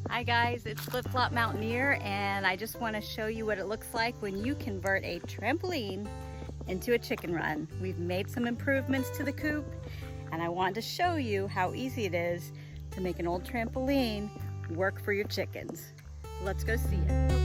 Hi guys, it's Flip Flop Mountaineer, and I just want to show you what it looks like when you convert a trampoline into a chicken run. We've made some improvements to the coop, and I want to show you how easy it is to make an old trampoline work for your chickens. Let's go see it.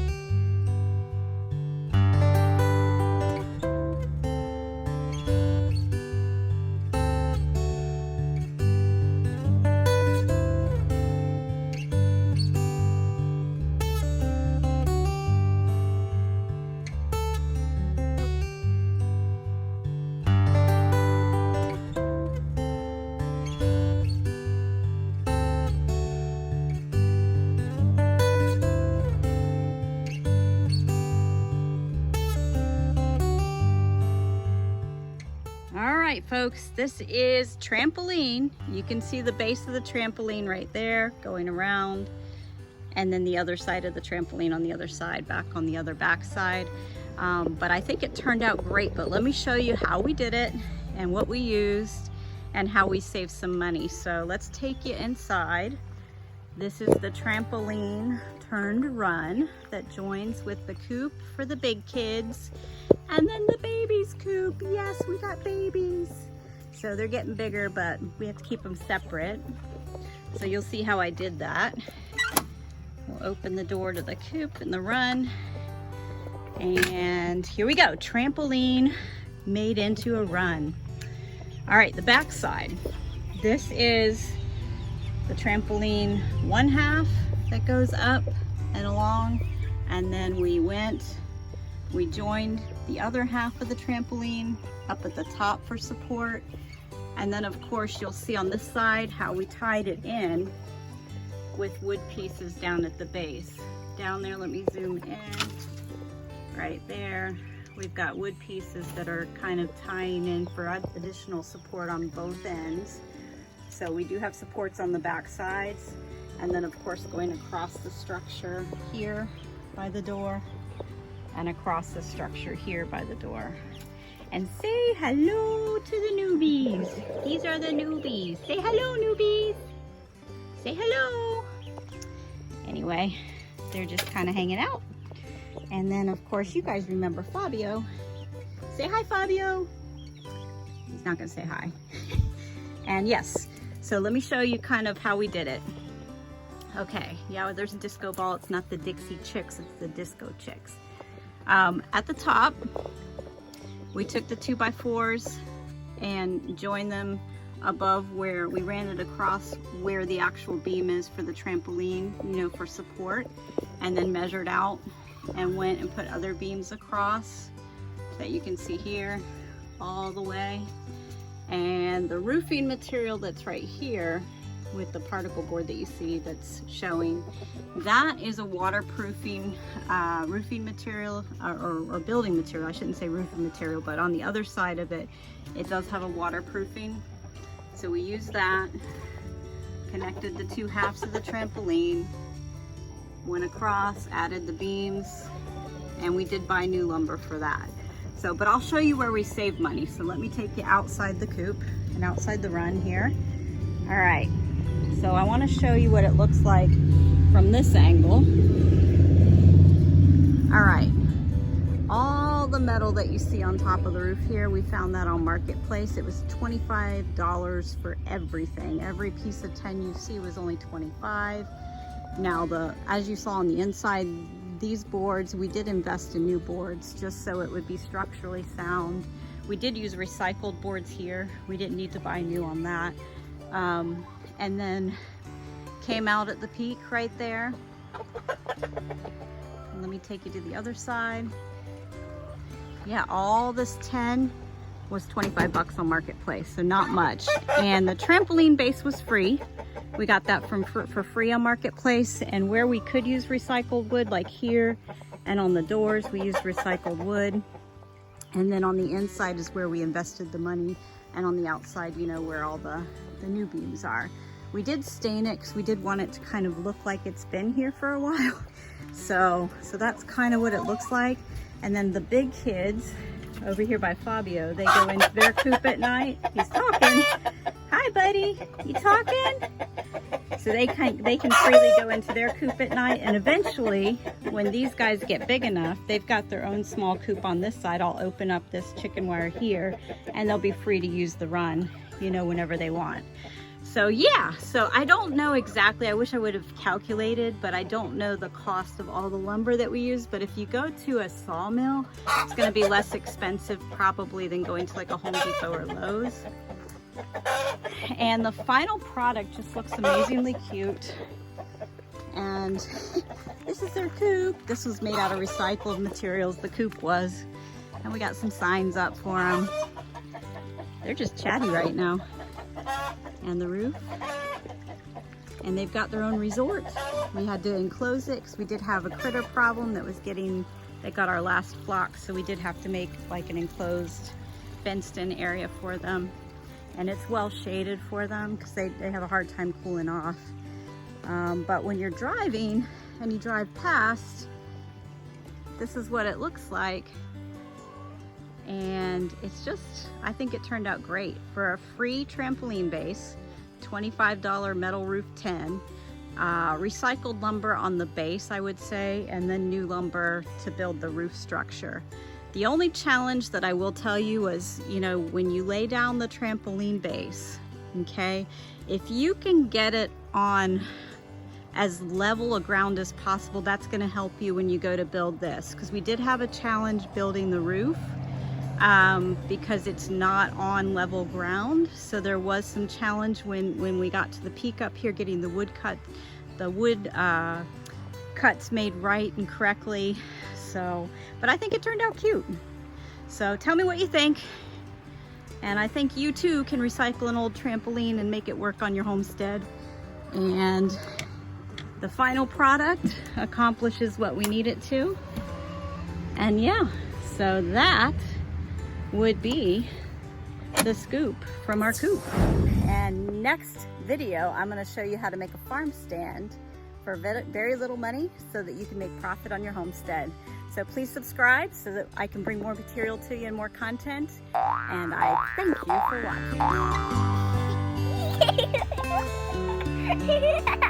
All right, folks, this is trampoline. You can see the base of the trampoline right there going around, and then the other side of the trampoline on the other side, back on the other back side. But I think it turned out great, but let me show you how we did it and what we used and how we saved some money. So let's take you inside. This is the trampoline turned run that joins with the coop for the big kids, and then the babies coop. Yes, we got babies. So they're getting bigger, but we have to keep them separate. So you'll see how I did that. We'll open the door to the coop and the run. And here we go, trampoline made into a run. All right, the back side. This is the trampoline one half that goes up and along, and then we joined the other half of the trampoline up at the top for support. And then of course you'll see on this side how we tied it in with wood pieces down at the base. Down there, let me zoom in, right there. We've got wood pieces that are kind of tying in for additional support on both ends. So we do have supports on the back sides, and then of course going across the structure here by the door and across the structure here by the door. And say hello to the newbies. These are the newbies. Say hello, newbies. Say hello. Anyway, they're just kind of hanging out. And then of course you guys remember Fabio. Say hi, Fabio. He's not gonna say hi. And yes, so let me show you kind of how we did it. Okay, yeah, there's a disco ball. It's not the Dixie Chicks, it's the Disco Chicks. At the top, we took the 2x4s and joined them above where we ran it across where the actual beam is for the trampoline, you know, for support, and then measured out and went and put other beams across that you can see here all the way. And the roofing material that's right here with the particle board that you see that's showing, that is a waterproofing roofing material or building material. I shouldn't say roofing material, but on the other side of it, it does have a waterproofing. So we used that, connected the two halves of the trampoline, went across, added the beams, and we did buy new lumber for that. So, but I'll show you where we saved money. So let me take you outside the coop and outside the run here. All right, so I want to show you what it looks like from this angle. All right, all the metal that you see on top of the roof here, we found that on Marketplace. It was $25 for everything. Every piece of 10 you see was only $25. Now, as you saw on the inside, these boards, we did invest in new boards just so it would be structurally sound. We did use recycled boards here. We didn't need to buy new on that. And then came out at the peak right there. And let me take you to the other side. Yeah, all this 10 was 25 bucks on Marketplace, so not much. And the trampoline base was free. We got that for free on Marketplace, and where we could use recycled wood, like here and on the doors, we used recycled wood. And then on the inside is where we invested the money, and on the outside, you know, where all the new beams are. We did stain it because we did want it to kind of look like it's been here for a while. So that's kind of what it looks like. And then the big kids over here by Fabio, they go into their coop at night. He's talking. Hi, buddy. You talking? So they can freely go into their coop at night, and eventually when these guys get big enough, they've got their own small coop on this side. I'll open up this chicken wire here and they'll be free to use the run, you know, whenever they want. So yeah, so I don't know exactly, I wish I would have calculated, but I don't know the cost of all the lumber that we use. But if you go to a sawmill, it's gonna be less expensive probably than going to like a Home Depot or Lowe's. And the final product just looks amazingly cute. And this is their coop. This was made out of recycled materials, the coop was. And we got some signs up for them. They're just chatty right now. And the roof. And they've got their own resort. We had to enclose it because we did have a critter problem that was they got our last flock, so we did have to make like an enclosed, fenced-in area for them. And it's well shaded for them because they have a hard time cooling off. But when you're driving and you drive past, this is what it looks like. And it's just, I think it turned out great. For a free trampoline base, $25 metal roof tin, recycled lumber on the base, I would say, and then new lumber to build the roof structure. The only challenge that I will tell you was, you know, when you lay down the trampoline base, okay, if you can get it on as level a ground as possible, that's going to help you when you go to build this. Because we did have a challenge building the roof because it's not on level ground. So there was some challenge when we got to the peak up here, getting the wood cuts made right and correctly. So, but I think it turned out cute. So tell me what you think. And I think you too can recycle an old trampoline and make it work on your homestead. And the final product accomplishes what we need it to. And yeah, so that would be the scoop from our coop. And next video, I'm going to show you how to make a farm stand for very little money so that you can make profit on your homestead. So please subscribe so that I can bring more material to you and more content. And I thank you for watching.